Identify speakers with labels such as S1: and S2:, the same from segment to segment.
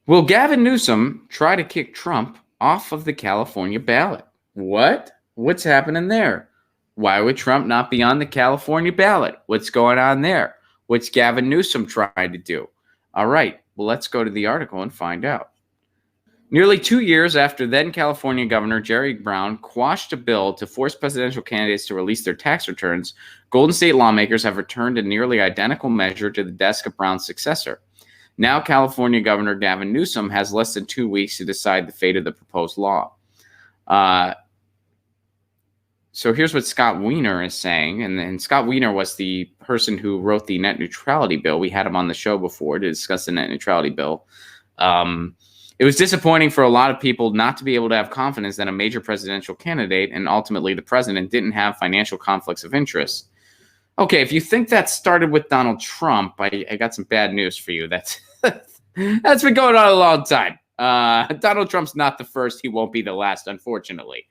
S1: Will Gavin Newsom try to kick Trump off of the California ballot? What? What's happening there? Why would Trump not be on the California ballot? What's going on there? What's Gavin Newsom trying to do? All right, well, let's go to the article and find out. Nearly 2 years after then California Governor Jerry Brown quashed a bill to force presidential candidates to release their tax returns, Golden State lawmakers have returned a nearly identical measure to the desk of Brown's successor. Now California Governor Gavin Newsom has less than 2 weeks to decide the fate of the proposed law. So here's what Scott Wiener is saying, and Scott Wiener was the person who wrote the net neutrality bill. We had him on the show before to discuss the net neutrality bill. It was disappointing for a lot of people not to be able to have confidence that a major presidential candidate and ultimately the president didn't have financial conflicts of interest. Okay, if you think that started with Donald Trump, I got some bad news for you. That's been going on a long time. Donald Trump's not the first. He won't be the last, unfortunately.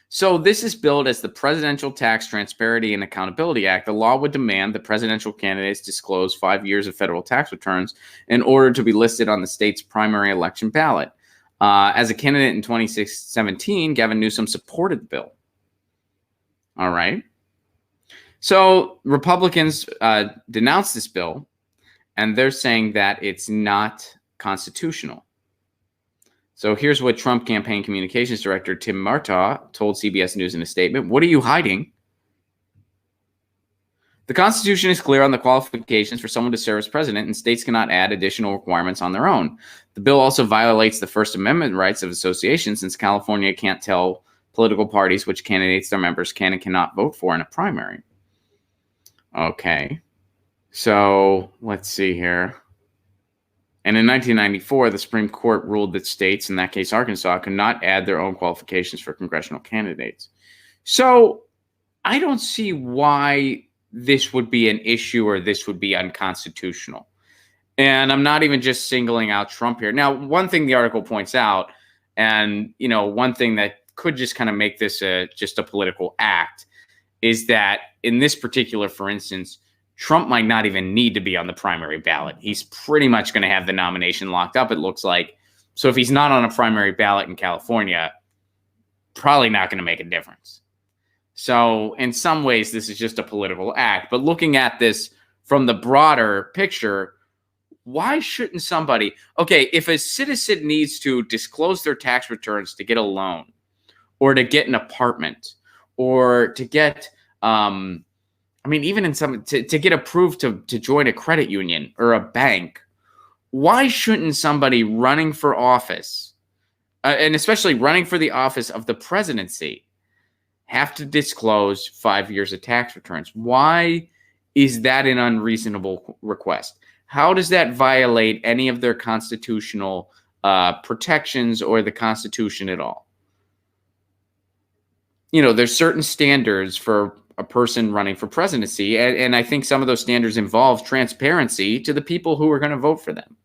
S1: So this is billed as the Presidential Tax Transparency and Accountability Act. The law would demand that presidential candidates disclose 5 years of federal tax returns in order to be listed on the state's primary election ballot. As a candidate in 2017, Gavin Newsom supported the bill. All right. So Republicans denounced this bill, and they're saying that it's not constitutional. So here's what Trump campaign communications director Tim Murtaugh told CBS News in a statement. What are you hiding? The Constitution is clear on the qualifications for someone to serve as president, and states cannot add additional requirements on their own. The bill also violates the First Amendment rights of association, since California can't tell political parties which candidates their members can and cannot vote for in a primary. Okay. So let's see here. And in 1994, the Supreme Court ruled that states, in that case Arkansas, could not add their own qualifications for congressional candidates. So I don't see why this would be an issue or this would be unconstitutional. And I'm not even just singling out Trump here. Now, one thing the article points out, and one thing that could just kind of make this just a political act, is that in this particular, for instance, Trump might not even need to be on the primary ballot. He's pretty much going to have the nomination locked up, it looks like. So if he's not on a primary ballot in California, probably not going to make a difference. So in some ways, this is just a political act. But looking at this from the broader picture, why shouldn't somebody... Okay, if a citizen needs to disclose their tax returns to get a loan or to get an apartment or to get... even in some to get approved to join a credit union or a bank, why shouldn't somebody running for office, and especially running for the office of the presidency, have to disclose 5 years of tax returns? Why is that an unreasonable request? How does that violate any of their constitutional protections or the Constitution at all? There's certain standards for a person running for presidency. And I think some of those standards involve transparency to the people who are going to vote for them.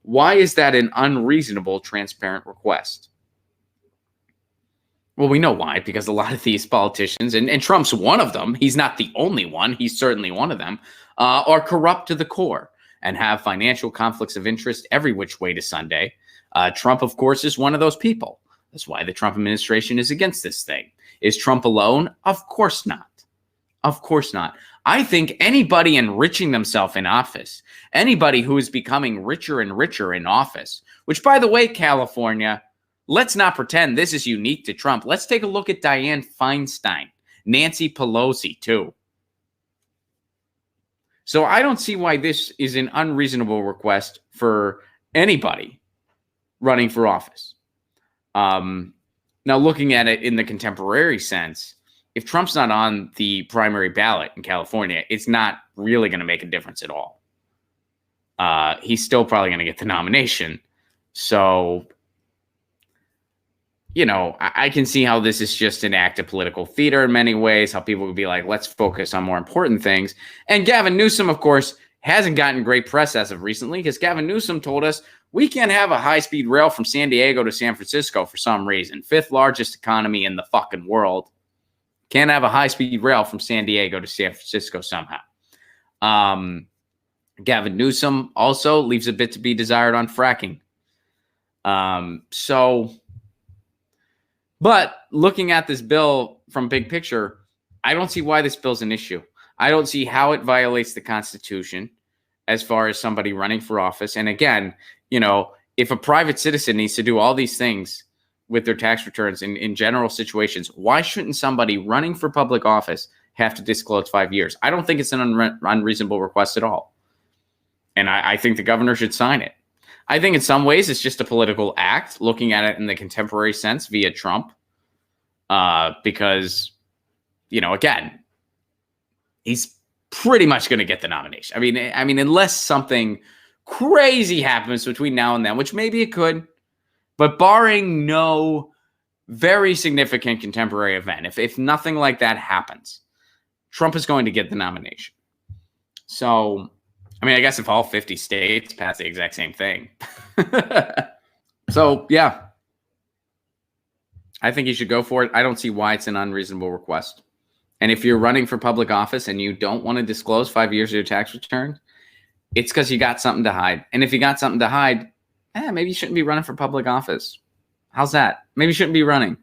S1: Why is that an unreasonable, transparent request? Well, we know why, because a lot of these politicians, and Trump's one of them, he's not the only one, he's certainly one of them, are corrupt to the core and have financial conflicts of interest every which way to Sunday. Trump, of course, is one of those people. That's why the Trump administration is against this thing. Is Trump alone? Of course not. Of course not. I think anybody enriching themselves in office, anybody who is becoming richer and richer in office, which, by the way, California, let's not pretend this is unique to Trump. Let's take a look at Dianne Feinstein, Nancy Pelosi, too. So I don't see why this is an unreasonable request for anybody running for office. Now, looking at it in the contemporary sense, if Trump's not on the primary ballot in California, it's not really going to make a difference at all. He's still probably going to get the nomination. So, I can see how this is just an act of political theater in many ways, how people would be like, let's focus on more important things. And Gavin Newsom, of course, hasn't gotten great press as of recently, because Gavin Newsom told us we can't have a high-speed rail from San Diego to San Francisco for some reason. 5th largest economy in the fucking world. Can't have a high-speed rail from San Diego to San Francisco somehow. Gavin Newsom also leaves a bit to be desired on fracking. But looking at this bill from big picture, I don't see why this bill's an issue. I don't see how it violates the Constitution as far as somebody running for office. And again, if a private citizen needs to do all these things with their tax returns in general situations, why shouldn't somebody running for public office have to disclose 5 years? I don't think it's an unreasonable request at all. And I think the governor should sign it. I think in some ways it's just a political act, looking at it in the contemporary sense via Trump, because, again, he's pretty much going to get the nomination. I mean, unless something crazy happens between now and then, which maybe it could, but barring no very significant contemporary event, if nothing like that happens, Trump is going to get the nomination. So, I guess if all 50 states pass the exact same thing. So, yeah. I think you should go for it. I don't see why it's an unreasonable request. And if you're running for public office and you don't want to disclose 5 years of your tax return, it's because you got something to hide. And if you got something to hide, maybe you shouldn't be running for public office. How's that? Maybe you shouldn't be running.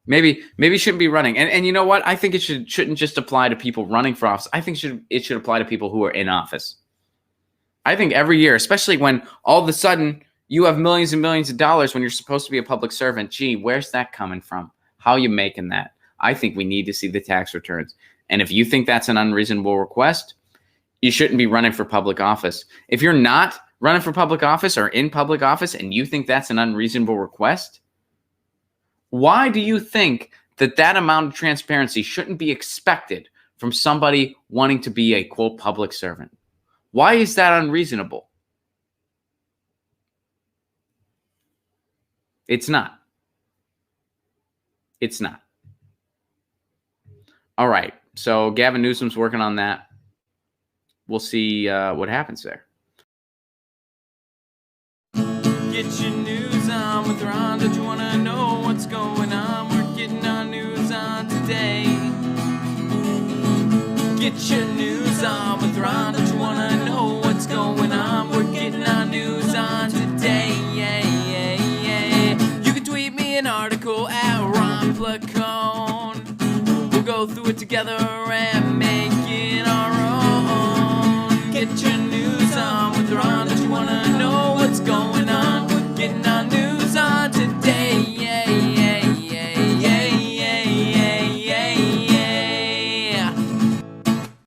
S1: Maybe you shouldn't be running. And you know what? I think it shouldn't just apply to people running for office. I think it should apply to people who are in office. I think every year, especially when all of a sudden you have millions and millions of dollars when you're supposed to be a public servant. Gee, where's that coming from? How are you making that? I think we need to see the tax returns. And if you think that's an unreasonable request, you shouldn't be running for public office. If you're not running for public office or in public office and you think that's an unreasonable request, why do you think that amount of transparency shouldn't be expected from somebody wanting to be a, quote, public servant? Why is that unreasonable? It's not. It's not. All right. So Gavin Newsom's working on that. We'll see what happens there.
S2: Get your news on with Ron. Don't you want to know what's going on? We're getting our news on today. Get your news on with Ron. Don't you want to know what's going on? We're getting our news on today. Yeah, yeah, yeah. You can tweet me an article at Ron Placone. We'll go through it together and